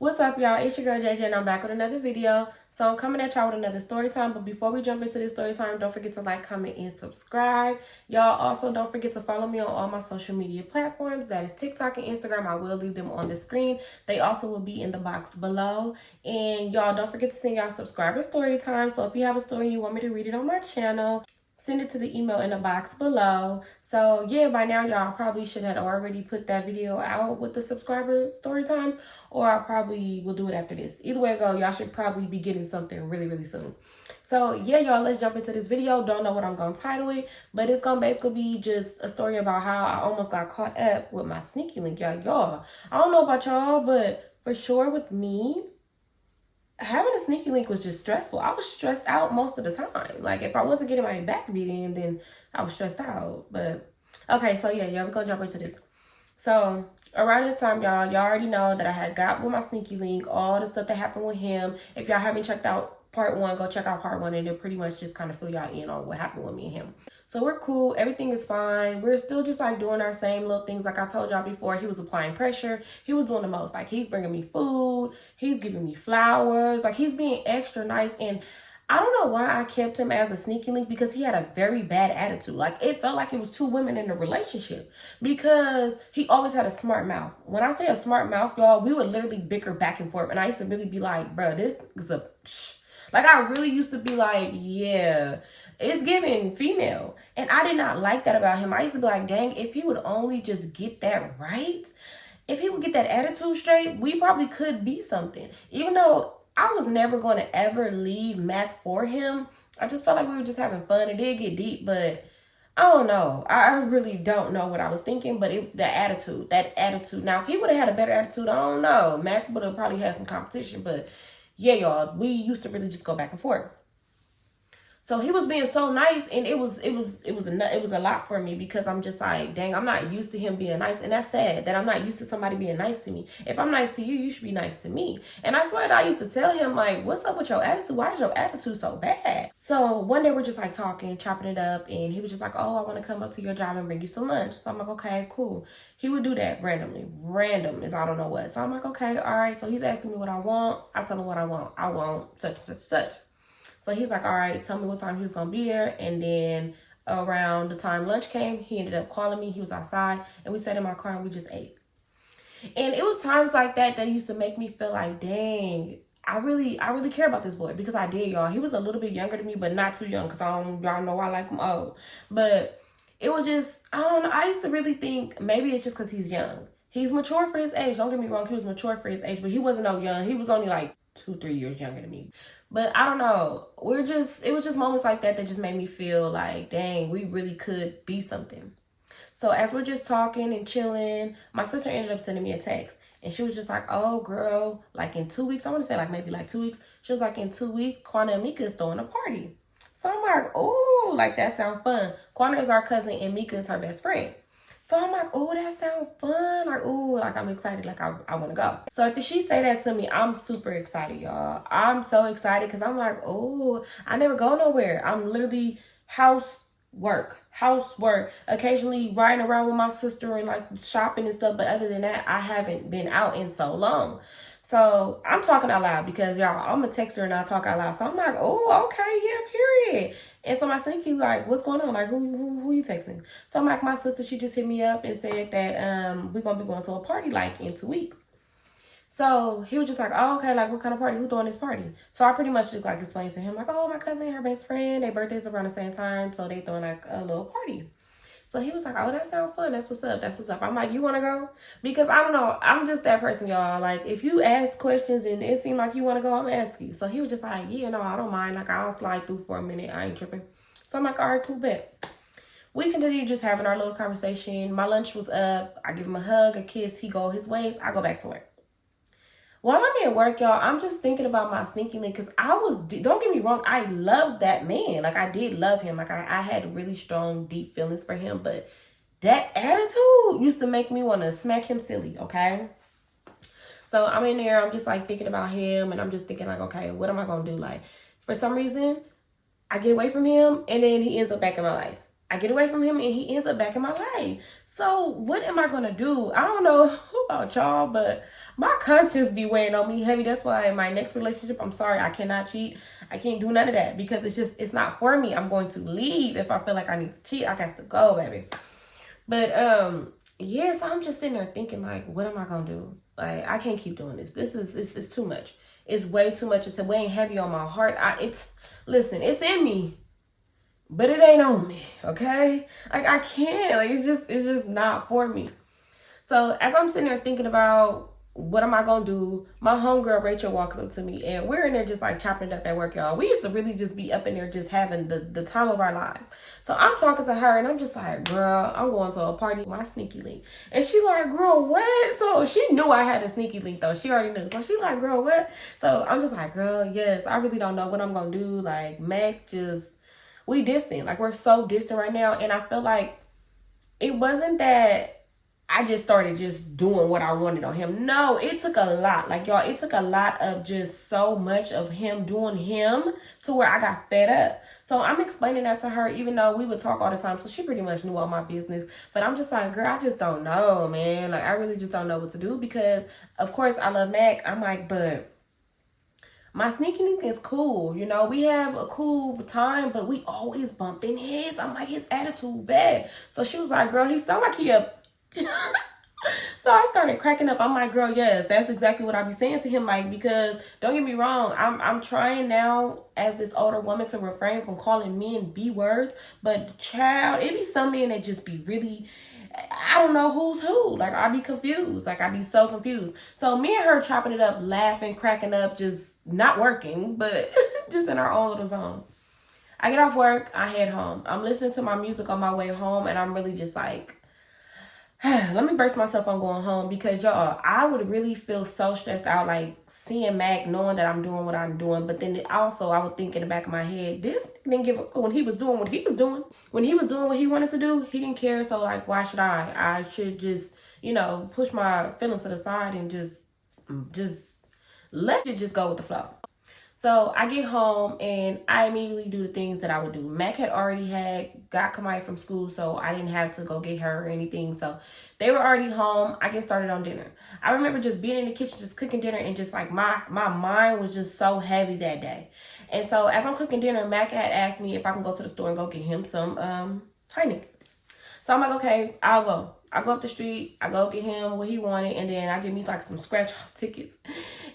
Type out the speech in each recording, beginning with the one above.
What's up, y'all? It's your girl JJ and I'm back with another video. So I'm coming at y'all with another story time. But before we jump into this story time, don't forget to like, comment, and subscribe. Y'all also don't forget to follow me on all my social media platforms. That is TikTok and Instagram. I will leave them on the screen. They also will be in the box below. And y'all don't forget to send y'all subscriber story time. So if you have a story and you want me to read it on my channel, send it to the email in the box below. So yeah, by now y'all probably should have already put that video out with the subscriber story times, or I probably will do it after this. Either way it go, y'all should probably be getting something really soon. So yeah, y'all, let's jump into this video. Don't know what I'm gonna title it, but it's gonna basically be just a story about how I almost got caught up with my sneaky link. Y'all, I don't know about y'all, but for sure with me, having a sneaky link was just stressful. I was stressed out most of the time. Like, if I wasn't getting my back beat in, then I was stressed out. But okay, so yeah, we're gonna jump into this. So around this time, y'all already know that I had got with my sneaky link, all the stuff that happened with him. If y'all haven't checked out part 1, go check out part 1, and it'll pretty much just kind of fill y'all in on what happened with me and him. So we're cool. Everything is fine. We're still just like doing our same little things. Like I told y'all before, he was applying pressure. He was doing the most. Like, he's bringing me food. He's giving me flowers. Like, he's being extra nice. And I don't know why I kept him as a sneaky link, because he had a very bad attitude. Like, it felt like it was 2 women in a relationship, because he always had a smart mouth. When I say a smart mouth, y'all, we would literally bicker back and forth. And I used to really be like, bro, this is a... Like, I really used to be like, yeah, it's giving female. And I did not like that about him. I used to be like, dang, if he would only just get that right, if he would get that attitude straight, we probably could be something. Even though I was never going to ever leave Mac for him, I just felt like we were just having fun. It did get deep, but I don't know. I really don't know what I was thinking, but that attitude. Now, if he would have had a better attitude, I don't know. Mac would have probably had some competition, but yeah, y'all, we used to really just go back and forth. So he was being so nice, and it was a lot for me, because I'm just like, dang, I'm not used to him being nice. And that's sad that I'm not used to somebody being nice to me. If I'm nice to you, you should be nice to me. And I swear that I used to tell him, like, what's up with your attitude? Why is your attitude so bad? So one day we're just like talking, chopping it up, and he was just like, oh, I want to come up to your job and bring you some lunch. So I'm like, okay, cool. He would do that randomly. Random is I don't know what. So I'm like, okay, all right. So he's asking me what I want. I tell him what I want. I want such and such. So he's like, all right, tell me what time he was going to be there. And then around the time lunch came, he ended up calling me. He was outside, and we sat in my car and we just ate. And it was times like that that used to make me feel like, dang, I really care about this boy, because I did, y'all. He was a little bit younger than me, but not too young, because y'all know I like him old. But it was just, I don't know. I used to really think maybe it's just because he's young. He's mature for his age. Don't get me wrong. He was mature for his age, but he wasn't no young. He was only like 2-3 years younger than me. But I don't know. It was just moments like that that just made me feel like, dang, we really could be something. So as we're just talking and chilling, my sister ended up sending me a text. And she was just like, oh, girl, like in 2 weeks, I want to say like maybe like 2 weeks. She was like, in 2 weeks, Quana and Mika is throwing a party. So I'm like, oh, like that sounds fun. Quana is our cousin and Mika is her best friend. So I'm like, oh, that sounds fun. Like, oh, like I'm excited. Like, I want to go. So after she say that to me, I'm super excited, y'all. I'm so excited, because I'm like, oh, I never go nowhere. I'm literally housework. Occasionally riding around with my sister and like shopping and stuff. But other than that, I haven't been out in so long. So I'm talking out loud, because y'all, I'm a texter and I talk out loud. So I'm like, oh, okay, yeah, period. And so my sneaky like, what's going on? Like, who you texting? So I'm like, my sister, she just hit me up and said that we're gonna be going to a party like in 2 weeks. So he was just like, oh, okay, like what kind of party? Who throwing this party? So I pretty much just like explained to him, like, oh, my cousin, her best friend, their birthdays around the same time, so they throwing like a little party. So he was like, oh, that sounds fun. That's what's up. I'm like, you want to go? Because I don't know. I'm just that person, y'all. Like, if you ask questions and it seems like you want to go, I'm going to ask you. So he was just like, yeah, no, I don't mind. Like, I'll slide through for a minute. I ain't tripping. So I'm like, all right, cool, bet. We continued just having our little conversation. My lunch was up. I give him a hug, a kiss. He go his ways. I go back to work. While I'm at work, y'all, I'm just thinking about my sneaky link, because don't get me wrong, I loved that man. Like, I did love him. Like, I had really strong, deep feelings for him. But that attitude used to make me want to smack him silly, okay? So I'm in there. I'm just, like, thinking about him. And I'm just thinking, like, okay, what am I going to do? Like, for some reason, I get away from him, and then he ends up back in my life. I get away from him, and he ends up back in my life. So what am I going to do? I don't know about y'all, but my conscience be weighing on me heavy. That's why in my next relationship, I'm sorry, I cannot cheat. I can't do none of that because it's not for me. I'm going to leave if I feel like I need to cheat. I got to go, baby. But yeah, so I'm just sitting there thinking like, what am I gonna do? Like, I can't keep doing this. This is too much. It's way too much. It's weighing heavy on my heart. Listen, it's in me, but it ain't on me. Okay, like I can't. Like it's just not for me. So as I'm sitting there thinking about what am I gonna do, my homegirl Rachel walks up to me and we're in there just like chopping it up at work, y'all. We used to really just be up in there just having the time of our lives. So I'm talking to her and I'm just like, girl, I'm going to a party with my sneaky link. And she like, girl, what? So she knew I had a sneaky link though. She already knew. So she like, girl, what? So I'm just like, girl, yes, I really don't know what I'm gonna do. Like Mac we distant. Like we're so distant right now. And I feel like it wasn't that I just started just doing what I wanted on him. No, it took a lot. Like, y'all, it took a lot of just so much of him doing him to where I got fed up. So I'm explaining that to her, even though we would talk all the time. So she pretty much knew all my business. But I'm just like, girl, I just don't know, man. Like, I really just don't know what to do because, of course, I love Mac. I'm like, but my sneaky link is cool. You know, we have a cool time, but we always bumping heads. I'm like, his attitude bad. So she was like, girl, he sound like he a... So I started cracking up. I'm like, girl, yes, that's exactly what I be saying to him. Like, because don't get me wrong, I'm trying now as this older woman to refrain from calling men B words. But child, it be some men that just be really, I don't know who's who. Like, I be confused. Like, I be so confused. So me and her chopping it up, laughing, cracking up, just not working, but just in our own little zone. I get off work, I head home. I'm listening to my music on my way home, and I'm really just like, let me brace myself on going home because y'all, I would really feel so stressed out like seeing Mac, knowing that I'm doing what I'm doing. But then also I would think in the back of my head, this didn't give a when he was doing what he was doing. When he was doing what he wanted to do, he didn't care. So like, why should I? I should just, you know, push my feelings to the side and just let it just go with the flow. So I get home and I immediately do the things that I would do. Mac had already got Kamaya from school, so I didn't have to go get her or anything. So they were already home. I get started on dinner. I remember just being in the kitchen, just cooking dinner, and just like my mind was just so heavy that day. And so as I'm cooking dinner, Mac had asked me if I can go to the store and go get him some Heinekens. So I'm like, okay, I'll go. I go up the street, I go get him what he wanted, and then I give me like some scratch off tickets.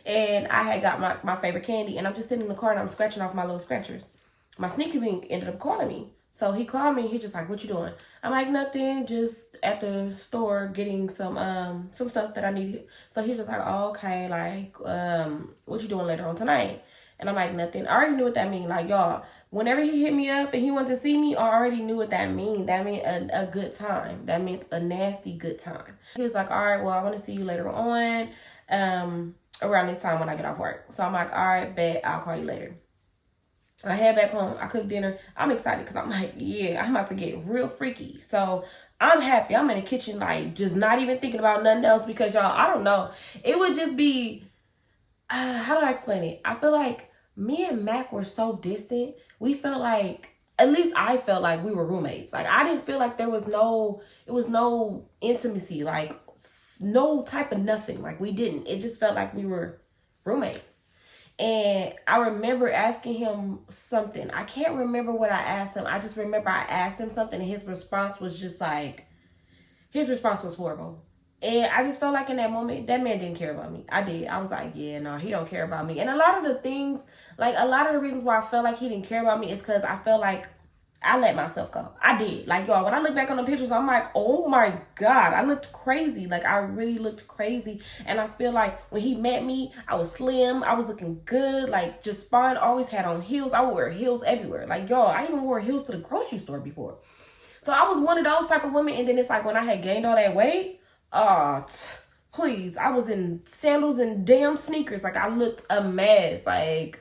And I had got my favorite candy, and I'm just sitting in the car and I'm scratching off my little scratchers. My sneaky link ended up calling me. So he called me, he just like, what you doing? I'm like, nothing, just at the store getting some stuff that I needed. So he's just like, oh, okay, like, what you doing later on tonight? And I'm like, nothing. I already knew what that mean. Like, y'all, whenever he hit me up and he wanted to see me, I already knew what that mean. That meant a good time. That meant a nasty good time. He was like, all right, well, I want to see you later on, around this time when I get off work. So I'm like, all right, bet, I'll call you later. I head back home. I cook dinner. I'm excited because I'm like, yeah, I'm about to get real freaky. So I'm happy. I'm in the kitchen, like, just not even thinking about nothing else because, y'all, I don't know. It would just be, how do I explain it? I feel like me and Mac were so distant. We felt like, at least I felt like we were roommates. Like, I didn't feel like it was no intimacy, like no type of nothing. Like, we didn't. It just felt like we were roommates. And I remember asking him something. I can't remember what I asked him. I just remember I asked him something and his response was just like, his response was horrible. And I just felt like in that moment, that man didn't care about me. I did. I was like, yeah, no, he don't care about me. And a lot of the things, like a lot of the reasons why I felt like he didn't care about me is because I felt like I let myself go. I did. Like, y'all, when I look back on the pictures, I'm like, oh my God, I looked crazy. Like, I really looked crazy. And I feel like when he met me, I was slim. I was looking good. Like, just fine. Always had on heels. I would wear heels everywhere. Like, y'all, I even wore heels to the grocery store before. So I was one of those type of women. And then it's like when I had gained all that weight, please, I was in sandals and damn sneakers. Like, I looked a mess. Like,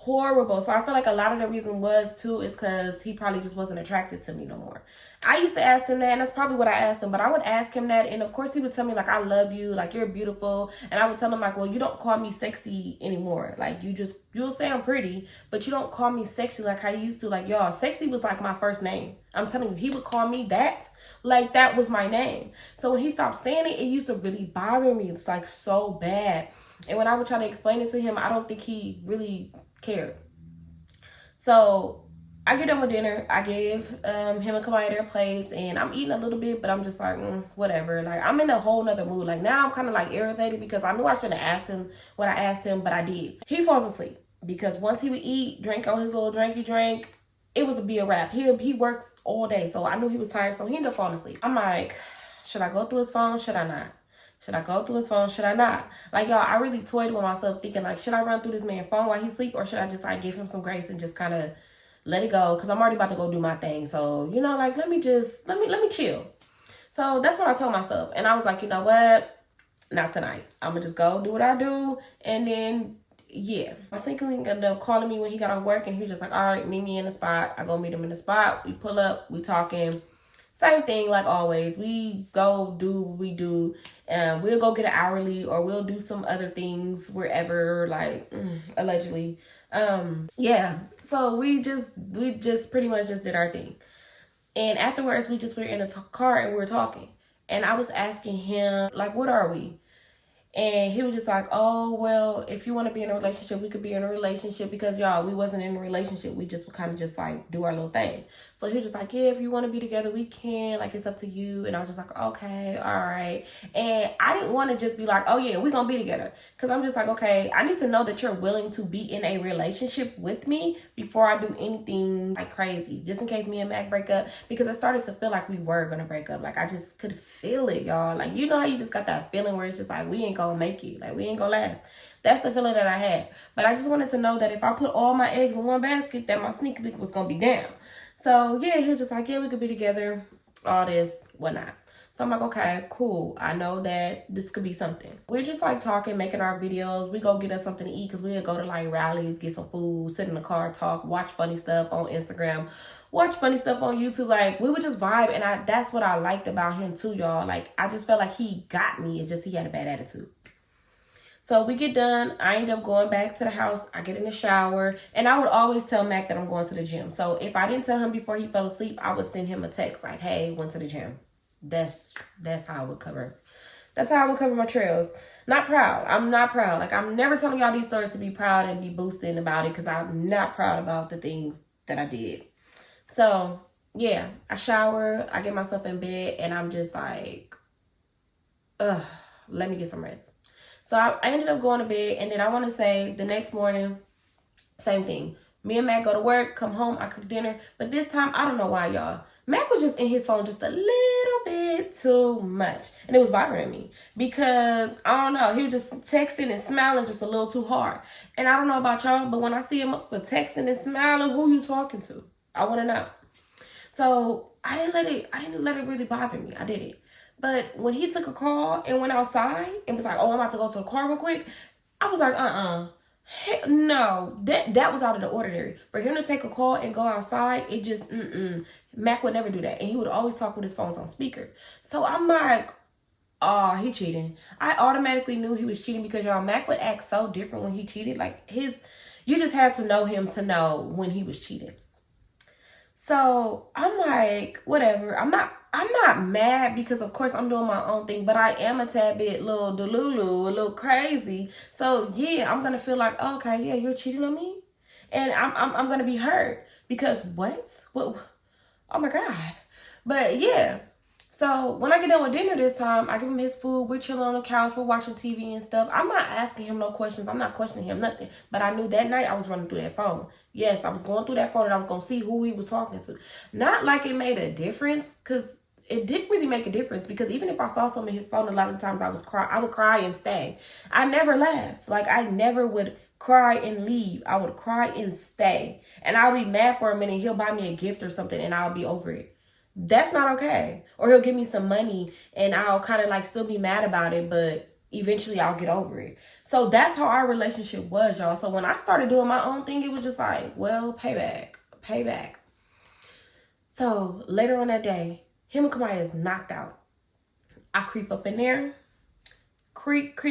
horrible. So I feel like a lot of the reason was too is because he probably just wasn't attracted to me no more. I used to ask him that, and that's probably what I asked him. But I would ask him that, and of course he would tell me like, I love you, like you're beautiful. And I would tell him like, well, you don't call me sexy anymore. Like you'll say I'm pretty, but you don't call me sexy like I used to. Like, y'all, sexy was like my first name. I'm telling you, he would call me that. Like that was my name. So when he stopped saying it, it used to really bother me. It's like so bad. And when I would try to explain it to him, I don't think he really cared. So I get done with dinner. I gave him and Kamaya their plates, and I'm eating a little bit, but I'm just like, whatever. Like, I'm in a whole nother mood. Like, now I'm kind of like irritated because I knew I shouldn't have asked him what I asked him, but I did. He falls asleep because once he would eat, drink on his little drinky drink, it was a wrap. He works all day, so I knew he was tired, so he ended up falling asleep. I'm like, should I go through his phone? Should I not? Should I go through his phone? Should I not? Like, y'all, I really toyed with myself thinking, like, should I run through this man's phone while he's asleep, or should I just, like, give him some grace and just kind of let it go? Because I'm already about to go do my thing. So, you know, like, let me chill. So that's what I told myself. And I was like, you know what? Not tonight. I'm going to just go do what I do. And then, yeah. My sneaking ended up calling me when he got off work, and he was just like, all right, meet me in the spot. I go meet him in the spot. We pull up. We talking. Same thing like always. We go do what we do. We'll go get an hourly, or we'll do some other things wherever, like, allegedly. Yeah. So we just pretty much just did our thing. And afterwards, we just were in a car and we were talking. And I was asking him, like, what are we? And he was just like, oh, well, if you want to be in a relationship, we could be in a relationship, because, y'all, we wasn't in a relationship. We just would kind of just, like, do our little thing. So he was just like, yeah, if you want to be together, we can. Like, it's up to you. And I was just like, okay, all right. And I didn't want to just be like, oh, yeah, we're going to be together. Because I'm just like, okay, I need to know that you're willing to be in a relationship with me before I do anything, like, crazy. Just in case me and Mac break up. Because I started to feel like we were going to break up. Like, I just could feel it, y'all. Like, you know how you just got that feeling where it's just like, we ain't gonna make it. Like, we ain't gonna last. That's the feeling that I had. But I just wanted to know that if I put all my eggs in one basket, that my sneak leak was gonna be down. So, yeah, he was just like, yeah, we could be together, all this, whatnot. So I'm like, okay, cool. I know that this could be something. We're just like talking, making our videos. We go get us something to eat, because we'll go to like rallies, get some food, sit in the car, talk, watch funny stuff on Instagram, watch funny stuff on YouTube. Like, we would just vibe. And that's what I liked about him too, y'all. Like, I just felt like he got me. It's just he had a bad attitude. So we get done. I end up going back to the house. I get in the shower. And I would always tell Mac that I'm going to the gym. So if I didn't tell him before he fell asleep, I would send him a text like, hey, went to the gym. That's how I would cover. That's how I would cover my trails. Not proud. I'm not proud. Like, I'm never telling y'all these stories to be proud and be boosting about it, because I'm not proud about the things that I did. So, yeah, I shower, I get myself in bed, and I'm just like, let me get some rest. So I ended up going to bed, and then I want to say the next morning, same thing. Me and Mac go to work, come home, I cook dinner. But this time, I don't know why, y'all. Mac was just in his phone just a little bit too much. And it was bothering me. Because, I don't know, he was just texting and smiling just a little too hard. And I don't know about y'all, but when I see him for texting and smiling, who you talking to? I want to know. So, I didn't let it really bother me. I didn't. But when he took a call and went outside and was like, oh, I'm about to go to the car real quick, I was like, Heck, no, that was out of the ordinary. For him to take a call and go outside, it just, Mac would never do that. And he would always talk with his phones on speaker. So I'm like, oh, he cheating. I automatically knew he was cheating, because y'all, Mac would act so different when he cheated. Like, you just had to know him to know when he was cheating. So I'm like, whatever. I'm not mad, because of course I'm doing my own thing, but I am a tad bit little delulu, a little crazy. So yeah, I'm gonna feel like, okay, yeah, you're cheating on me, and I'm gonna be hurt, because what? Oh my God. But yeah. So when I get done with dinner this time, I give him his food. We're chilling on the couch. We're watching TV and stuff. I'm not asking him no questions. I'm not questioning him, nothing. But I knew that night I was running through that phone. Yes, I was going through that phone, and I was going to see who he was talking to. Not like it made a difference, because it didn't really make a difference, because even if I saw something in his phone, a lot of times I would cry and stay. I never laughed. Like, I never would cry and leave. I would cry and stay. And I'll be mad for a minute. He'll buy me a gift or something, and I'll be over it. That's not okay. Or he'll give me some money, and I'll kind of like still be mad about it, but eventually I'll get over it. So that's how our relationship was, y'all. So when I started doing my own thing, it was just like, well, payback. So later on that day, him and Kamaya is knocked out. I creep up in there, creep.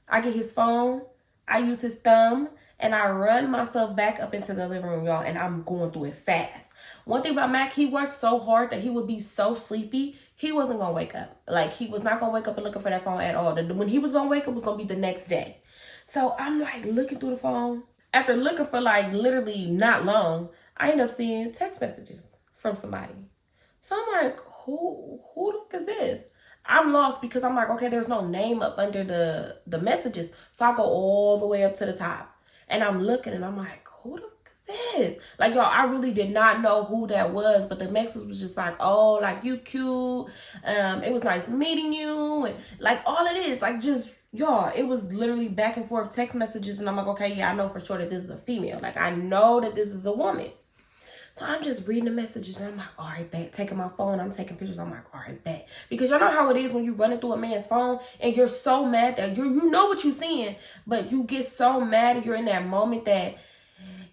I get his phone, I use his thumb, and I run myself back up into the living room, y'all, and I'm going through it fast. One thing about Mac, he worked so hard that he would be so sleepy, he wasn't going to wake up. Like, he was not going to wake up and looking for that phone at all. When he was going to wake up, it was going to be the next day. So I'm like looking through the phone. After looking for like literally not long, I end up seeing text messages from somebody. So I'm like, who the fuck is this? I'm lost because I'm like, okay, there's no name up under the messages. So I go all the way up to the top. And I'm looking and I'm like, who the fuck is this? Like, y'all, I really did not know who that was. But the message was just like, oh, like, you cute. It was nice meeting you. And like, all it is, like, just, y'all, it was literally back and forth text messages. And I'm like, okay, yeah, I know for sure that this is a female. Like, I know that this is a woman. So I'm just reading the messages and I'm like, all right, bet. Taking my phone, I'm taking pictures. I'm like, all right, bet. Because y'all know how it is when you're running through a man's phone and you're so mad that you know what you're seeing, but you get so mad and you're in that moment that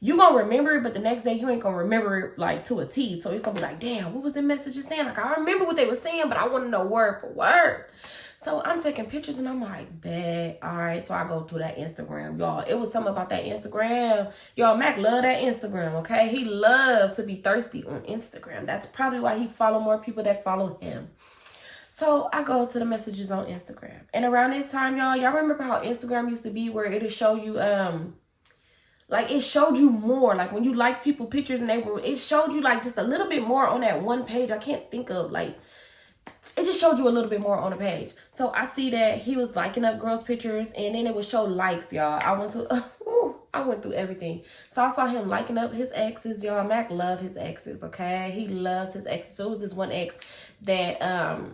you gonna remember it, but the next day you ain't gonna remember it like to a T. So it's gonna be like, damn, what was the messages saying? Like, I remember what they were saying, but I want to know word for word. So I'm taking pictures and I'm like, bet. All right. So I go to that Instagram, y'all. It was something about that Instagram. Y'all, Mac love that Instagram, okay? He loved to be thirsty on Instagram. That's probably why he follow more people that follow him. So I go to the messages on Instagram. And around this time, y'all remember how Instagram used to be where it'll show you, like it showed you more. Like when you like people pictures and it showed you like just a little bit more on that one page. I can't think of like, it just showed you a little bit more on the page. So I see that he was liking up girls' pictures and then it would show likes, y'all. I went through everything. So I saw him liking up his exes, y'all. Mac loved his exes, okay? He loves his exes. So it was this one ex that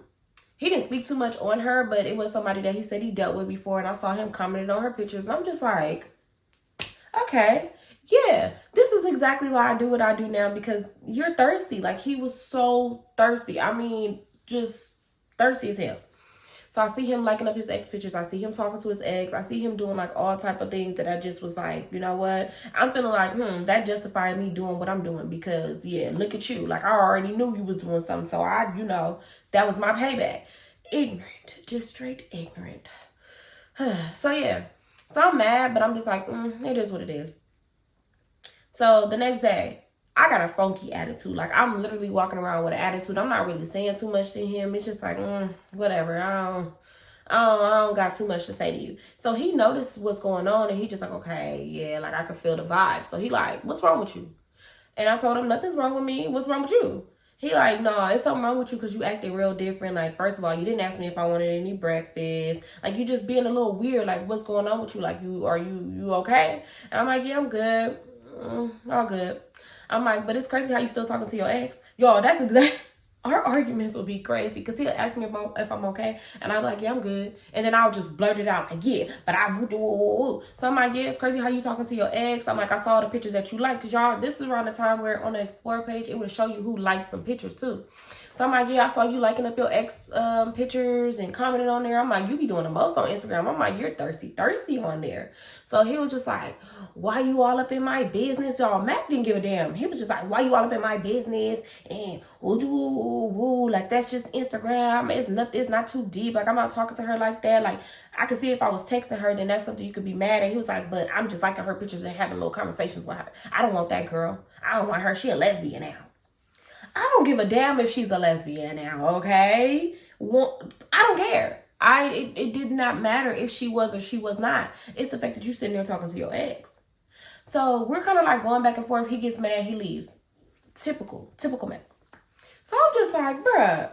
he didn't speak too much on her, but it was somebody that he said he dealt with before. And I saw him commenting on her pictures. And I'm just like, okay, yeah, this is exactly why I do what I do now because you're thirsty. Like he was so thirsty. I mean, just thirsty as hell. So I see him liking up his ex pictures. I see him talking to his ex. I see him doing like all type of things that I just was like, you know what? I'm feeling like, that justified me doing what I'm doing because yeah, look at you. Like I already knew you was doing something. So that was my payback. Ignorant, just straight ignorant. So yeah, so I'm mad, but I'm just like, it is what it is. So the next day, I got a funky attitude. Like, I'm literally walking around with an attitude. I'm not really saying too much to him. It's just like, whatever. I don't got too much to say to you. So he noticed what's going on, and he just like, okay, yeah, like, I could feel the vibe. So he like, what's wrong with you? And I told him, nothing's wrong with me. What's wrong with you? He like, no, it's something wrong with you because you acted real different. Like, first of all, you didn't ask me if I wanted any breakfast. Like, you just being a little weird. Like, what's going on with you? Like, are you okay? And I'm like, yeah, I'm good. All good. I'm like, but it's crazy how you still talking to your ex. Y'all, that's exactly, our arguments would be crazy because he'll ask me if I'm okay. And I'm like, yeah, I'm good. And then I'll just blurt it out like, yeah, but so I'm like, yeah, it's crazy how you talking to your ex. I'm like, I saw the pictures that you like. Because y'all, this is around the time where on the Explore page, it would show you who liked some pictures too. So I'm like, yeah, I saw you liking up your ex pictures and commenting on there. I'm like, you be doing the most on Instagram. I'm like, you're thirsty on there. So he was just like, why you all up in my business? Y'all, Mac didn't give a damn. He was just like, why you all up in my business? And woo, like that's just Instagram. It's not too deep. Like I'm not talking to her like that. Like I could see if I was texting her, then that's something you could be mad at. He was like, but I'm just liking her pictures and having little conversations with her. I don't want that girl. I don't want her. She a lesbian now. I don't give a damn if she's a lesbian now, okay? I don't care. It did not matter if she was or she was not. It's the fact that you sitting there talking to your ex. So we're kind of like going back and forth. He gets mad, he leaves. Typical man. So I'm just like, bruh,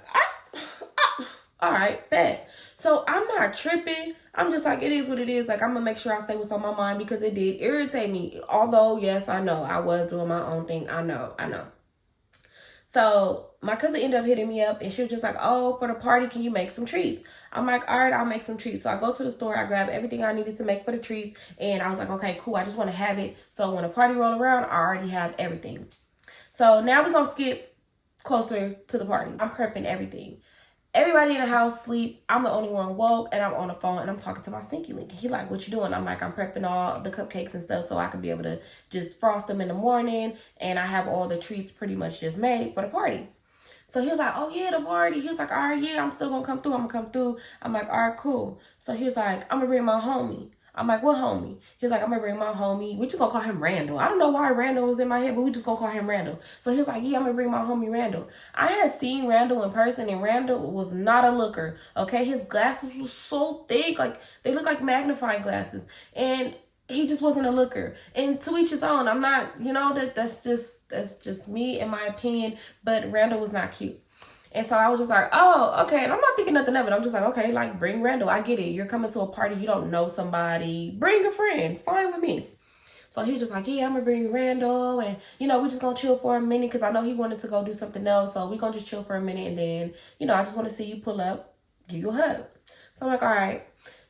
all right, bet. So I'm not tripping. I'm just like, it is what it is. Like, I'm going to make sure I say what's on my mind because it did irritate me. Although, yes, I know I was doing my own thing. I know. So my cousin ended up hitting me up and she was just like, oh, for the party, can you make some treats? I'm like, all right, I'll make some treats. So I go to the store, I grab everything I needed to make for the treats. And I was like, okay, cool. I just want to have it. So when the party roll around, I already have everything. So now we're going to skip closer to the party. I'm prepping everything. Everybody in the house sleep. I'm the only one woke, and I'm on the phone, and I'm talking to my stinky link. He like, what you doing? I'm like, I'm prepping all the cupcakes and stuff so I can be able to just frost them in the morning, and I have all the treats pretty much just made for the party. So he was like, oh yeah, the party. He was like, all right, yeah, I'm still gonna come through. I'm gonna come through. I'm like, all right, cool. So he was like, I'm gonna bring my homie. I'm like, what homie? He was like, I'm gonna bring my homie. We just gonna call him Randall. I don't know why Randall was in my head, but we just gonna call him Randall. So he was like, yeah, I'm gonna bring my homie Randall. I had seen Randall in person, and Randall was not a looker. Okay, his glasses were so thick, like they look like magnifying glasses, and he just wasn't a looker. And to each his own. I'm not, that's just me in my opinion. But Randall was not cute. And so I was just like, oh, okay. And I'm not thinking nothing of it. I'm just like, okay, like bring Randall. I get it. You're coming to a party. You don't know somebody. Bring a friend. Fine with me. So he was just like, yeah, I'm going to bring Randall. And, we just going to chill for a minute because I know he wanted to go do something else. So we going to just chill for a minute. And then, I just want to see you pull up, give you a hug. So I'm like, all right.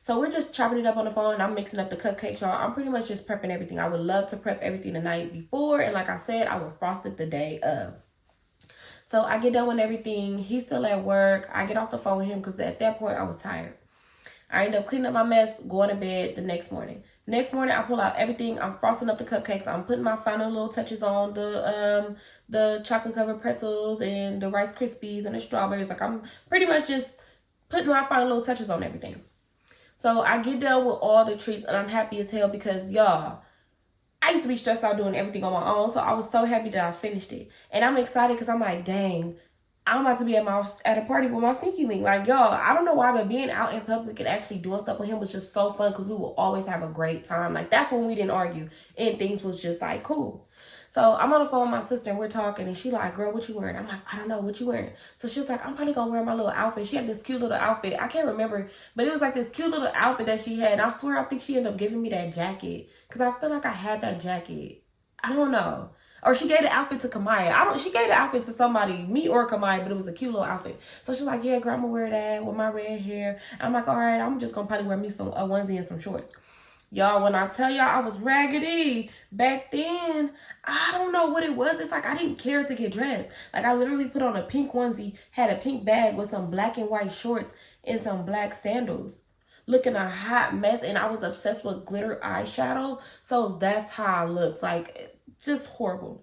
So we're just chopping it up on the phone. I'm mixing up the cupcakes, y'all. I'm pretty much just prepping everything. I would love to prep everything the night before. And like I said, I would frost it the day of. So I get done with everything. He's still at work. I get off the phone with him because at that point I was tired. I end up cleaning up my mess, going to bed the next morning. Next morning I pull out everything. I'm frosting up the cupcakes. I'm putting my final little touches on the chocolate covered pretzels and the Rice Krispies and the strawberries. Like I'm pretty much just putting my final little touches on everything. So I get done with all the treats and I'm happy as hell because y'all, I used to be stressed out doing everything on my own, so I was so happy that I finished it. And I'm excited because I'm like, dang, I'm about to be at a party with my stinky link. Like, y'all, I don't know why, but being out in public and actually doing stuff with him was just so fun because we will always have a great time. Like, that's when we didn't argue and things was just like cool. So I'm on the phone with my sister and we're talking and she like, girl, what you wearing? I'm like, I don't know, what you wearing? So she was like, I'm probably gonna wear my little outfit. She had this cute little outfit. I can't remember, but it was like this cute little outfit that she had. And I swear, I think she ended up giving me that jacket because I feel like I had that jacket. I don't know. Or she gave the outfit to Kamaya. She gave the outfit to somebody, me or Kamaya, but it was a cute little outfit. So she's like, yeah, girl, I'm gonna wear that with my red hair. I'm like, all right, I'm just gonna probably wear me a onesie and some shorts. Y'all, when I tell y'all I was raggedy back then, I don't know what it was. It's like I didn't care to get dressed. Like I literally put on a pink onesie, had a pink bag with some black and white shorts and some black sandals. Looking a hot mess, and I was obsessed with glitter eyeshadow. So that's how I looked. Like, just horrible.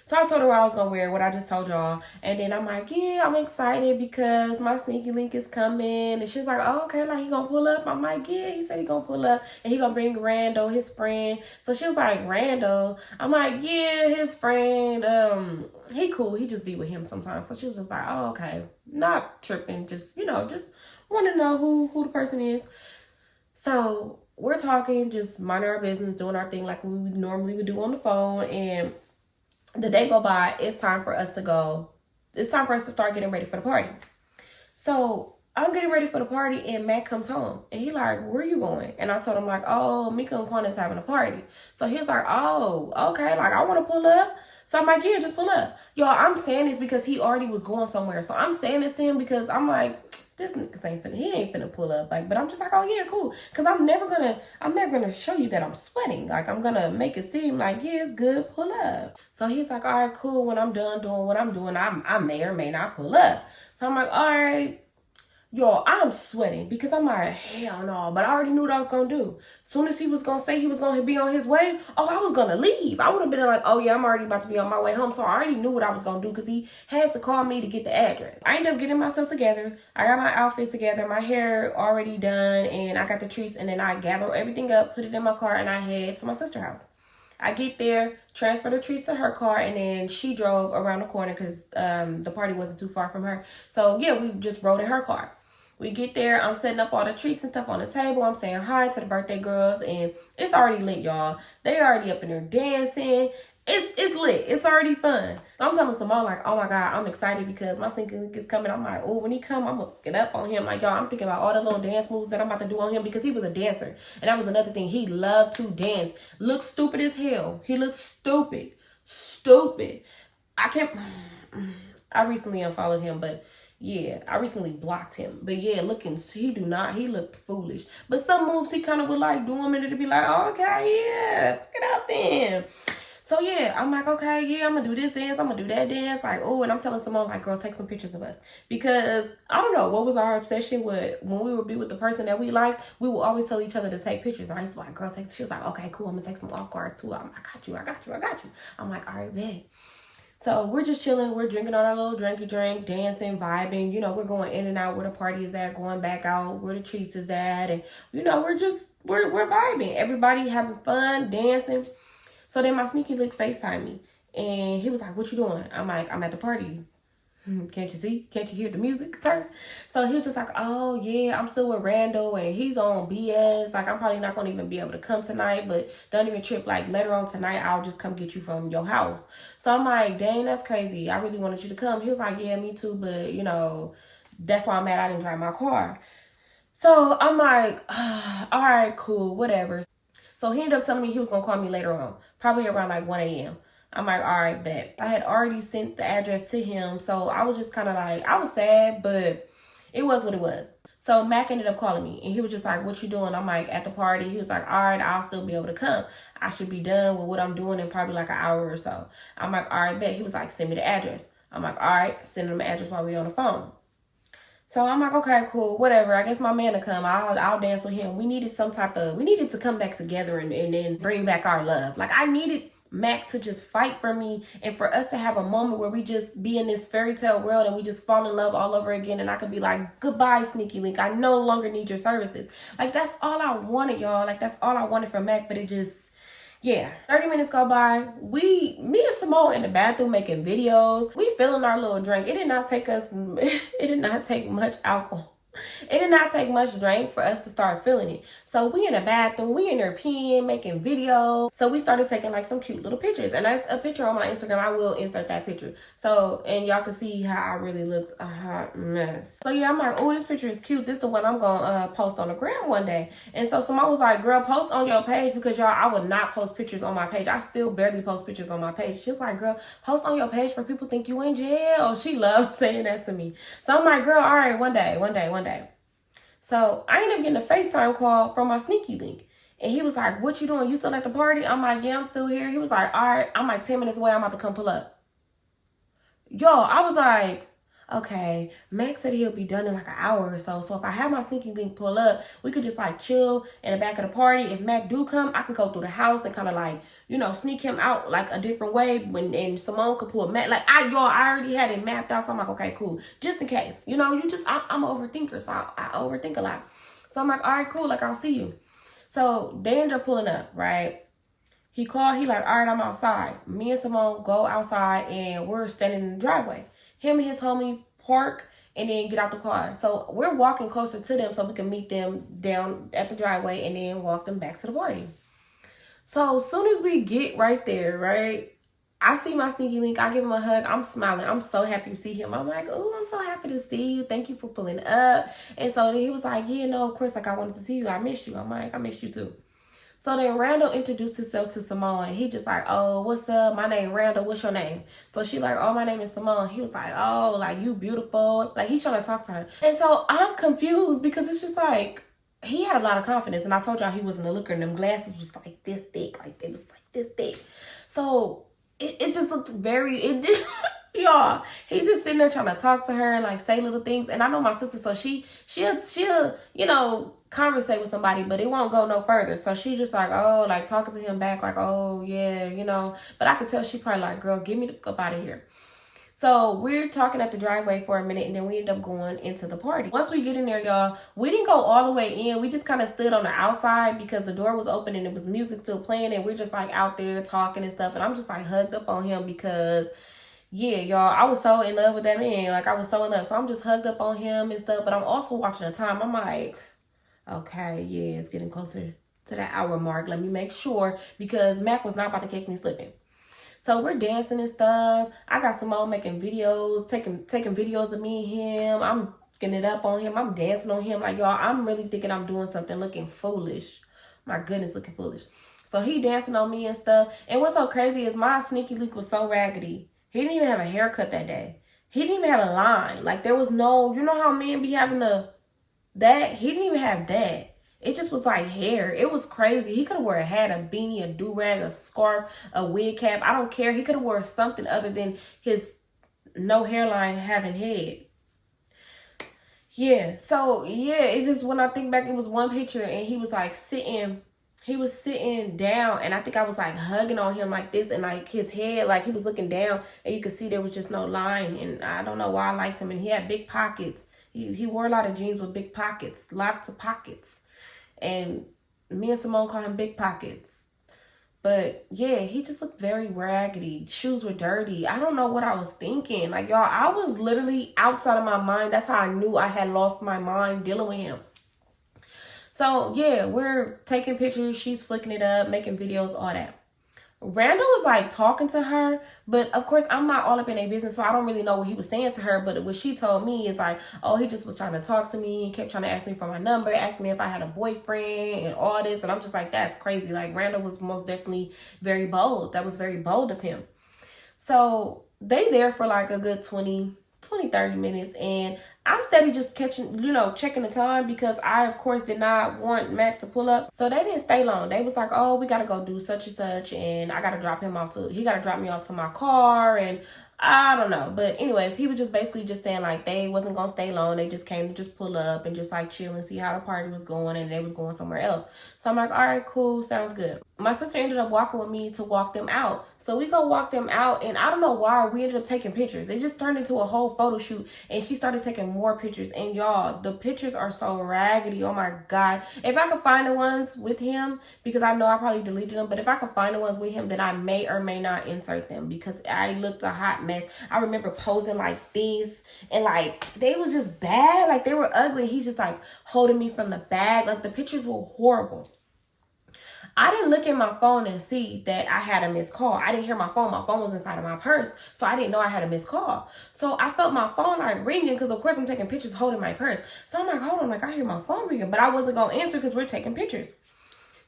So I told her I was going to wear what I just told y'all. And then I'm like, yeah, I'm excited because my sneaky link is coming. And she's like, oh, okay, like he going to pull up? I'm like, yeah, he said he going to pull up. And he going to bring Randall, his friend. So she was like, Randall? I'm like, yeah, his friend. He cool. He just be with him sometimes. So she was just like, oh, okay. Not tripping. Just, just want to know who the person is. So we're talking, just minding our business, doing our thing like we normally would do on the phone. And the day go by, it's time for us to go. It's time for us to start getting ready for the party. So I'm getting ready for the party and Mac comes home. And he like, where you going? And I told him like, oh, Mika and Quanta's having a party. So he's like, oh, okay, like I want to pull up. So I'm like, yeah, just pull up. Y'all, I'm saying this because he already was going somewhere. So I'm saying this to him because I'm like, this nigga he ain't finna pull up. Like, but I'm just like, oh yeah, cool. Cause I'm never gonna show you that I'm sweating. Like I'm gonna make it seem like, yeah, it's good, pull up. So he's like, all right, cool. When I'm done doing what I'm doing, I may or may not pull up. So I'm like, all right. Y'all, I'm sweating because I'm like, hell no. But I already knew what I was going to do. Soon as he was going to say he was going to be on his way, oh, I was going to leave. I would have been like, oh, yeah, I'm already about to be on my way home. So I already knew what I was going to do because he had to call me to get the address. I ended up getting myself together. I got my outfit together, my hair already done, and I got the treats. And then I gathered everything up, put it in my car, and I head to my sister's house. I get there, transfer the treats to her car, and then she drove around the corner because the party wasn't too far from her. So, yeah, we just rode in her car. We get there, I'm setting up all the treats and stuff on the table. I'm saying hi to the birthday girls, and it's already lit, y'all. They already up in there dancing. It's lit. It's already fun. I'm telling Simone, like, oh my God, I'm excited because my single is coming. I'm like, oh, when he come, I'm going to get up on him. Like, y'all, I'm thinking about all the little dance moves that I'm about to do on him because he was a dancer. And that was another thing. He loved to dance. Looks stupid as hell. He looks stupid. Stupid. I recently unfollowed him, but yeah, I recently blocked him. But yeah, he looked foolish. But some moves he kind of would like do him and it'd be like, oh, okay, yeah, pick it up then. So yeah, I'm like, okay, yeah, I'm gonna do this dance, I'm gonna do that dance. Like, oh, and I'm telling Simone, like, girl, take some pictures of us. Because I don't know what was our obsession with when we would be with the person that we liked, we would always tell each other to take pictures. And I used to be like, girl, take. She was like, okay, cool, I'm gonna take some off guards too. I got you, I got you, I got you. I'm like, all right, bet. So we're just chilling, we're drinking on our little drinky drink, dancing, vibing. You know, we're going in and out where the party is at, going back out where the treats is at, and you know, we're vibing. Everybody having fun, dancing. So then my sneaky link FaceTime me. And he was like, what you doing? I'm like, I'm at the party. Can't you see? Can't you hear the music, sir? So he was just like, oh, yeah, I'm still with Randall. And he's on BS. Like, I'm probably not going to even be able to come tonight. But don't even trip. Like, later on tonight, I'll just come get you from your house. So I'm like, dang, that's crazy. I really wanted you to come. He was like, yeah, me too. But, you know, that's why I'm mad I didn't drive my car. So I'm like, all right, cool, whatever. So he ended up telling me he was going to call me later on, probably around like 1 a.m. I'm like, all right, bet. I had already sent the address to him, so I was just kind of like, I was sad, but it was what it was. So Mac ended up calling me, and he was just like, what you doing? I'm like, at the party. He was like, all right, I'll still be able to come. I should be done with what I'm doing in probably like an hour or so. I'm like, all right, bet. He was like, send me the address. I'm like, all right, send him the address while we're on the phone. So I'm like, okay, cool, whatever. I guess my man to come. I'll dance with him. We needed to come back together and then bring back our love. Like, I needed Mac to just fight for me and for us to have a moment where we just be in this fairy tale world and we just fall in love all over again. And I could be like, goodbye, Sneaky Link. I no longer need your services. Like, that's all I wanted, y'all. Like, that's all I wanted from Mac, but it just... Yeah, 30 minutes go by. Me and Simone in the bathroom making videos. We feeling our little drink. It did not take much alcohol. It did not take much drink for us to start feeling it. So we in the bathroom, we in there peeing, making videos. So we started taking like some cute little pictures. And that's a picture on my Instagram. I will insert that picture. So, and y'all can see how I really looked a hot mess. So yeah, I'm like, oh, this picture is cute. This is the one I'm gonna post on the gram one day. And so someone was like, girl, post on your page, because y'all, I would not post pictures on my page. I still barely post pictures on my page. She's like, girl, post on your page for people think you in jail. She loves saying that to me. So I'm like, girl, all right, one day. So I ended up getting a FaceTime call from my sneaky link. And he was like, what you doing? You still at the party? I'm like, yeah, I'm still here. He was like, all right. I'm like 10 minutes away. I'm about to come pull up. Y'all, I was like, okay, Max said he'll be done in like an hour or so. So if I have my sneaky link pull up, we could just like chill in the back of the party. If Mac do come, I can go through the house and kind of like, you know, sneak him out like a different way and Simone could pull Mac. Like, I already had it mapped out. So I'm like, okay, cool. Just in case, you know, I'm an overthinker. So I overthink a lot. So I'm like, all right, cool. Like, I'll see you. So they ended up pulling up, right? He called, he like, all right, I'm outside. Me and Simone go outside and we're standing in the driveway. Him and his homie park and then get out the car. So we're walking closer to them so we can meet them down at the driveway and then walk them back to the party. So as soon as we get right there, right, I see my sneaky link. I give him a hug. I'm smiling. I'm so happy to see him. I'm like, oh, I'm so happy to see you. Thank you for pulling up. And so he was like, yeah, no, of course, like I wanted to see you. I missed you. I'm like, I missed you too. So then Randall introduced himself to Simone. He just like, oh, what's up? My name Randall. What's your name? So she like, oh, my name is Simone. He was like, oh, like you beautiful. Like he's trying to talk to her. And so I'm confused because it's just like, he had a lot of confidence. And I told y'all he wasn't a looker and them glasses was like this thick. Like they was like this thick. So it just looked very, y'all, he's just sitting there trying to talk to her and like say little things. And I know my sister, so she'll, you know, conversate with somebody, but it won't go no further. So she just like, oh, like talking to him back, like, oh yeah, you know. But I could tell she probably like, girl, get me the fuck out of here. So we're talking at the driveway for a minute and then we end up going into the party. Once we get in there, y'all, we didn't go all the way in. We just kind of stood on the outside because the door was open and there was music still playing and we're just like out there talking and stuff. And I'm just like hugged up on him because, yeah, y'all, I was so in love with that man. Like I was so in love. So I'm just hugged up on him and stuff. But I'm also watching the time. I'm like, okay, yeah, it's getting closer to that hour mark. Let me make sure because Mac was not about to catch me slipping. So we're dancing and stuff. I got Simone making videos, taking videos of me and him. I'm getting it up on him. I'm dancing on him. Like, y'all, I'm really thinking I'm doing something looking foolish. My goodness, looking foolish. So he dancing on me and stuff. And what's so crazy is my sneaky link was so raggedy. He didn't even have a haircut that day. He didn't even have a line. Like, there was no, you know how men be having that? He didn't even have that. It just was like hair. It was crazy. He could have wore a hat, a beanie, a do-rag, a scarf, a wig cap. I don't care. He could have wore something other than his no hairline having head. Yeah, so yeah, it's just when I think back, it was one picture and he was like sitting down, and I think I was like hugging on him like this, and like his head, like he was looking down, and you could see there was just no line. And I don't know why I liked him. And he had big pockets. He wore a lot of jeans with big pockets, lots of pockets. And me and Simone call him Big Pockets. But yeah, he just looked very raggedy. Shoes were dirty. I don't know what I was thinking. Like, y'all, I was literally outside of my mind. That's how I knew I had lost my mind dealing with him. So yeah, we're taking pictures. She's flicking it up, making videos, all that. Randall was like talking to her, but of course I'm not all up in their business, so I don't really know what he was saying to her. But what she told me is like, oh, he just was trying to talk to me, kept trying to ask me for my number, asked me if I had a boyfriend and all this. And I'm just like, that's crazy. Like, Randall was most definitely very bold. That was very bold of him. So they there for like a good 30 minutes, and I'm steady just catching, checking the time, because I, of course, did not want Mac to pull up. So they didn't stay long. They was like, oh, we got to go do such and such, and I got to drop him off he got to drop me off to my car, and I don't know. But anyways, he was just basically just saying like they wasn't going to stay long. They just came to just pull up and just like chill and see how the party was going, and they was going somewhere else. So I'm like, all right, cool, sounds good. My sister ended up walking with me to walk them out. So we go walk them out, and I don't know why we ended up taking pictures. It just turned into a whole photo shoot, and she started taking more pictures. And y'all, the pictures are so raggedy. Oh my God. If I could find the ones with him, because I know I probably deleted them, but if I could find the ones with him, then I may or may not insert them, because I looked a hot mess. I remember posing like this, and like they was just bad. Like, they were ugly. He's just like holding me from the back. Like, the pictures were horrible. I didn't look at my phone and see that I had a missed call. I didn't hear my phone. My phone was inside of my purse, so I didn't know I had a missed call. So I felt my phone like ringing, because of course I'm taking pictures holding my purse. So I'm like, hold on, like I hear my phone ringing, but I wasn't gonna answer because we're taking pictures.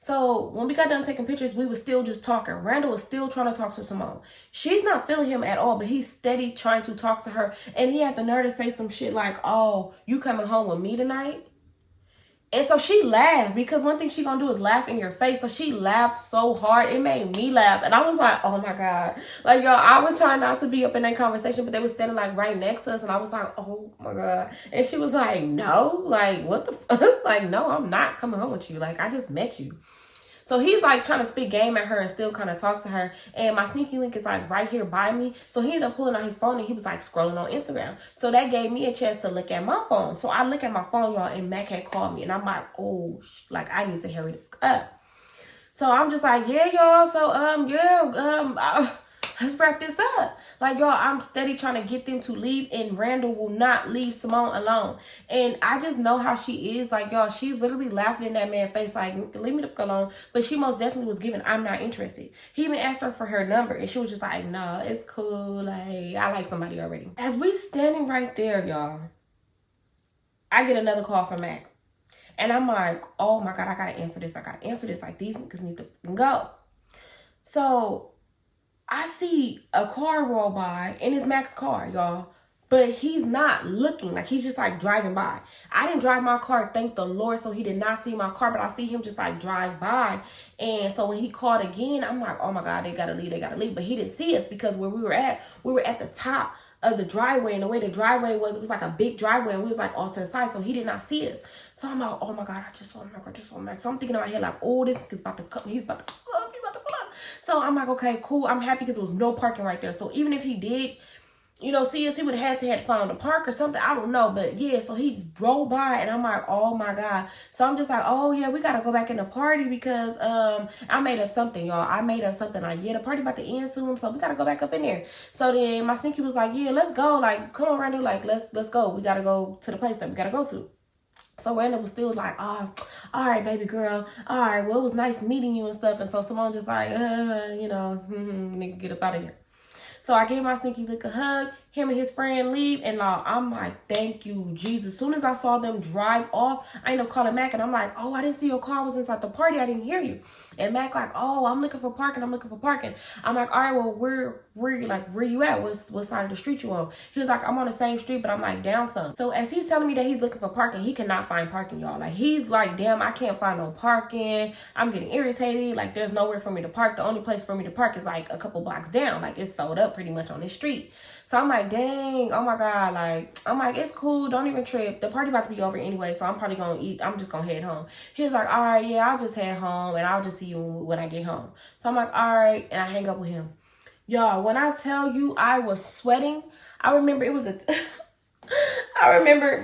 So when we got done taking pictures, we were still just talking. Randall was still trying to talk to Simone. She's not feeling him at all, but he's steady trying to talk to her. And he had the nerve to say some shit like, oh, you coming home with me tonight? And so she laughed, because one thing she gonna do is laugh in your face. So she laughed so hard, it made me laugh. And I was like, oh my God. Like, y'all, I was trying not to be up in that conversation, but they were standing like right next to us. And I was like, oh my God. And she was like, no, like, what the fuck? Like, no, I'm not coming home with you. Like, I just met you. So he's like trying to spit game at her and still kind of talk to her. And my sneaky link is like right here by me. So he ended up pulling out his phone, and he was like scrolling on Instagram. So that gave me a chance to look at my phone. So I look at my phone, y'all, and Mac had called me. And I'm like, oh, like I need to hurry the fuck up. So I'm just like, yeah, y'all. So, let's wrap this up. Like, y'all, I'm steady trying to get them to leave, and Randall will not leave Simone alone. And I just know how she is. Like, y'all, she's literally laughing in that man's face, like, leave me the fuck alone. But she most definitely was giving, I'm not interested. He even asked her for her number, and she was just like, no, it's cool. Like, I like somebody already. As we standing right there, y'all, I get another call from Mac. And I'm like, oh my God, I gotta answer this. Like, these niggas need to go. So I see a car roll by, and it's Mac's car, y'all. But he's not looking. Like, he's just like driving by. I didn't drive my car, thank the Lord, so he did not see my car. But I see him just like drive by. And so when he called again, I'm like, oh my God, they gotta leave. But he didn't see us, because where we were at the top of the driveway. And the way the driveway was, it was like a big driveway, and we was like all to the side, so he did not see us. So I'm like, oh my God, I just saw Mac. So I'm thinking in my head like, oh, this nigga's about to cut me. He's about to pull up. So I'm like, okay, cool. I'm happy, because there was no parking right there. So even if he did, see us, he would have had to found a park or something. I don't know. But yeah, so he rolled by, and I'm like, oh my God. So I'm just like, oh yeah, we got to go back in the party, because I made up something, y'all. I made up something like, yeah, the party about to end soon, so we got to go back up in there. So then my sneaky was like, yeah, let's go. Like, come on, Randall. Like, let's go. We got to go to the place that we got to go to. So Randall was still like, oh, all right, baby girl. All right, well, it was nice meeting you and stuff. And so Simone just like, nigga, get up out of here. So I gave my sneaky lick a hug. him and his friend leave, and I'm like, thank you, Jesus. As soon as I saw them drive off, I ended up calling Mac, and I'm like, oh, I didn't see your car. I was inside the party. I didn't hear you. And Mac like, oh, I'm looking for parking. I'm looking for parking. I'm like, all right, well, where you at? What side of the street you on? He was like, I'm on the same street, but I'm like down some. So as he's telling me that he's looking for parking, he cannot find parking, y'all. Like, he's like, damn, I can't find no parking. I'm getting irritated. Like, there's nowhere for me to park. The only place for me to park is like a couple blocks down. Like, it's sold up pretty much on this street. So I'm like, dang, oh my God. Like, I'm like, it's cool. Don't even trip. The party about to be over anyway, so I'm probably going to eat. I'm just going to head home. He was like, all right, yeah, I'll just head home, and I'll just see you when I get home. So I'm like, all right, and I hang up with him. Y'all, when I tell you I was sweating, I remember it was I remember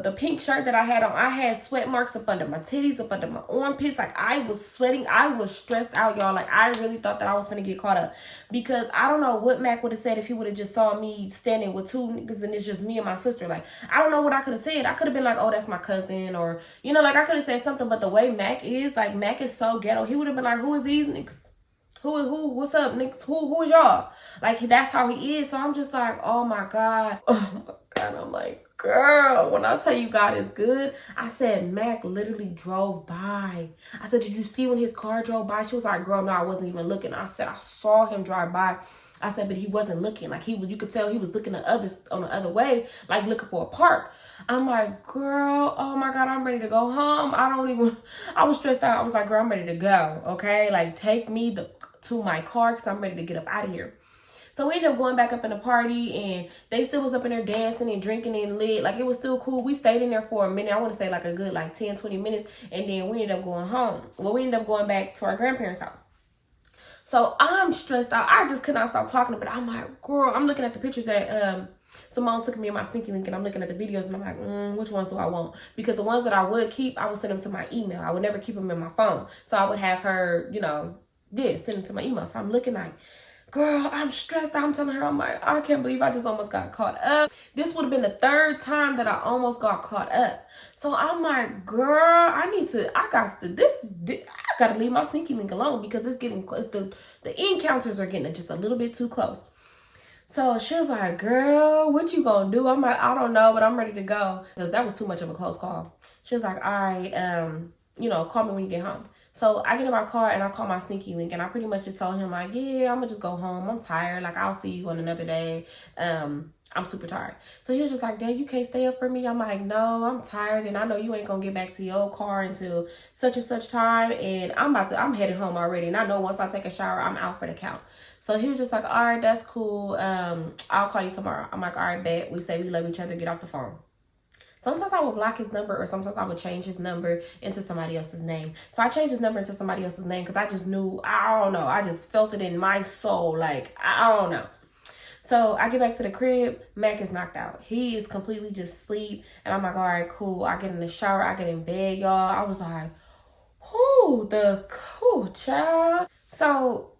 the pink shirt that I had on. I had sweat marks up under my titties, up under my armpits. Like, I was sweating. I was stressed out, y'all. Like, I really thought that I was gonna get caught up, because I don't know what Mac would have said if he would have just saw me standing with two niggas and it's just me and my sister. Like, I don't know what I could have said. I could have been like, oh, that's my cousin, or, you know, like, I could have said something. But the way Mac is, like, Mac is so ghetto. He would have been like, who is these niggas? Who, what's up, niggas? Who is y'all? Like, that's how he is. So I'm just like, oh my God. Oh my God. I'm like, girl, when I tell you God is good, I said, Mac literally drove by. I said, did you see when his car drove by? She was like, girl, no, I wasn't even looking. I said, I saw him drive by. I said, but he wasn't looking. Like, you could tell he was looking on the other way, like looking for a park. I'm like, girl, oh my God, I'm ready to go home. I was stressed out. I was like, girl, I'm ready to go. Okay. Like, take me to my car, because I'm ready to get up out of here. So we ended up going back up in the party, and they still was up in there dancing and drinking and lit. Like, it was still cool. We stayed in there for a minute. I want to say like a good 10, 20 minutes. And then we ended up going home. Well, we ended up going back to our grandparents' house. So I'm stressed out. I just could not stop talking about it. I'm like, girl, I'm looking at the pictures that Simone took me in my sneaky link, and I'm looking at the videos, and I'm like, which ones do I want? Because the ones that I would keep, I would send them to my email. I would never keep them in my phone. So I would have her, send them to my email. So I'm looking like, girl, I'm stressed out. I'm telling her, I'm like, I can't believe I just almost got caught up. This would have been the third time that I almost got caught up. So I'm like, girl, I got to leave my sneaky link alone, because it's getting close. The encounters are getting just a little bit too close. So she was like, girl, what you gonna do? I'm like, I don't know, but I'm ready to go. Because that was too much of a close call. She was like, all right, call me when you get home. So I get in my car and I call my sneaky link, and I pretty much just told him like, yeah, I'm gonna just go home. I'm tired. Like, I'll see you on another day. I'm super tired. So he was just like, Dad, you can't stay up for me. I'm like, no, I'm tired, and I know you ain't gonna get back to your car until such and such time, and I'm headed home already, and I know once I take a shower, I'm out for the count. So he was just like, all right, that's cool. I'll call you tomorrow. I'm like, all right, bet. We say we love each other. Get off the phone. Sometimes I would block his number, or sometimes I would change his number into somebody else's name. So I changed his number into somebody else's name because I just knew, I don't know. I just felt it in my soul. Like, I don't know. So I get back to the crib. Mac is knocked out. He is completely just asleep. And I'm like, all right, cool. I get in the shower. I get in bed, y'all. I was like, child. So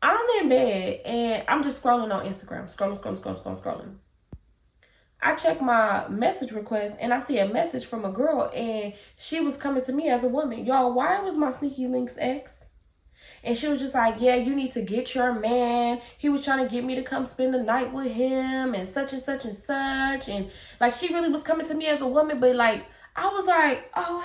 I'm in bed and I'm just scrolling on Instagram. Scrolling. I check my message request and I see a message from a girl, and she was coming to me as a woman. Y'all, why was my sneaky links ex? And she was just like, yeah, you need to get your man. He was trying to get me to come spend the night with him and such and such and such. And like, she really was coming to me as a woman, but like, I was like, oh,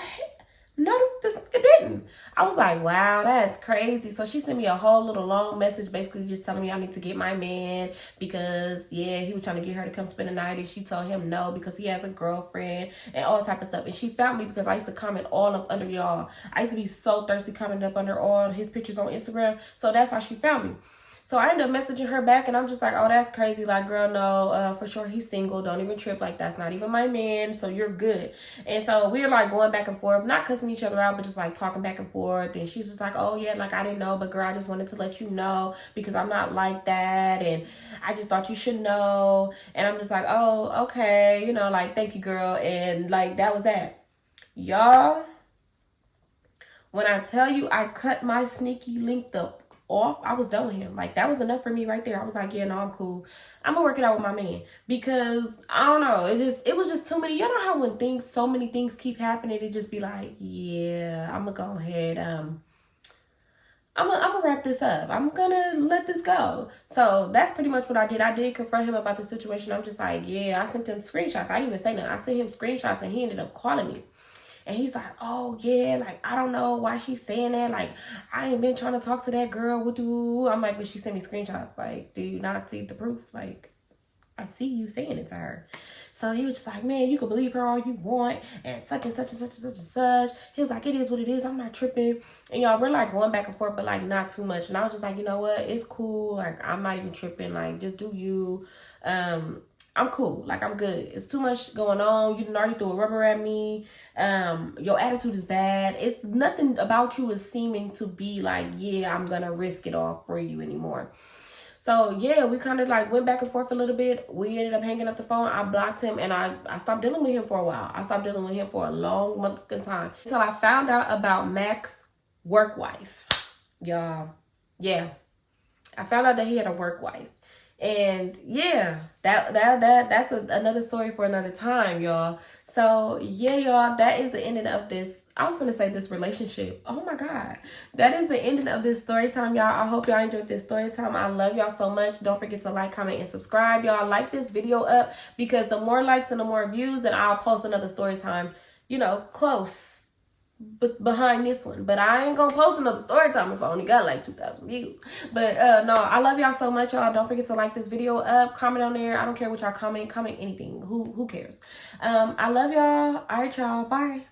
no, this nigga didn't. I was like, wow, that's crazy. So she sent me a whole little long message basically just telling me I need to get my man because, yeah, he was trying to get her to come spend the night, and she told him no because he has a girlfriend and all type of stuff. And she found me because I used to comment all up under y'all. I used to be so thirsty commenting up under all his pictures on Instagram. So that's how she found me. So I ended up messaging her back, and I'm just like, oh, that's crazy. Like, girl, no, for sure he's single. Don't even trip. Like, that's not even my man, so you're good. And so we were, like, going back and forth, not cussing each other out, but just, like, talking back and forth. And she's just like, oh, yeah, like, I didn't know, but, girl, I just wanted to let you know because I'm not like that, and I just thought you should know. And I'm just like, oh, okay, you know, like, thank you, girl. And, like, that was that. Y'all, when I tell you I cut my sneaky link off, I was done with him. Like, that was enough for me right there. I was like, yeah, no, I'm cool. I'm gonna work it out with my man because I don't know. It was just too many. You know how when so many things keep happening, it just be like, yeah, I'm gonna go ahead. I'm gonna wrap this up. I'm gonna let this go. So that's pretty much what I did. I did confront him about the situation. I'm just like, yeah, I sent him screenshots. I didn't even say nothing. I sent him screenshots and he ended up calling me. And he's like, oh, yeah, like, I don't know why she's saying that. Like, I ain't been trying to talk to that girl. What do? I'm like, but she sent me screenshots. Like, do you not see the proof? Like, I see you saying it to her. So he was just like, man, you can believe her all you want. And such and such and such and such and such. He was like, it is what it is. I'm not tripping. And y'all, we're like going back and forth, but like not too much. And I was just like, you know what? It's cool. Like, I'm not even tripping. Like, just do you. I'm cool. Like, I'm good. It's too much going on. You done already threw a rubber at me. Your attitude is bad. It's nothing about you is seeming to be like, yeah, I'm gonna risk it all for you anymore. So yeah, we kind of like went back and forth a little bit. We ended up hanging up the phone. I blocked him and I stopped dealing with him for a while. I stopped dealing with him for a long motherfucking time until I found out about Mac's work wife. Y'all, yeah, I found out that he had a work wife. And yeah, that's another story for another time, y'all. So yeah, y'all, that is the ending of this. I was going to say this relationship. Oh my God. That is the ending of this story time, y'all. I hope y'all enjoyed this story time. I love y'all so much. Don't forget to like, comment, and subscribe. Y'all like this video up because the more likes and the more views, then I'll post another story time, you know, close behind this one. But I ain't gonna post another story time if I only got like 2,000 views. But no, I love y'all so much, y'all. Don't forget to like this video up, comment on there. I don't care what y'all comment anything. Who cares? I love y'all. All right, y'all, bye.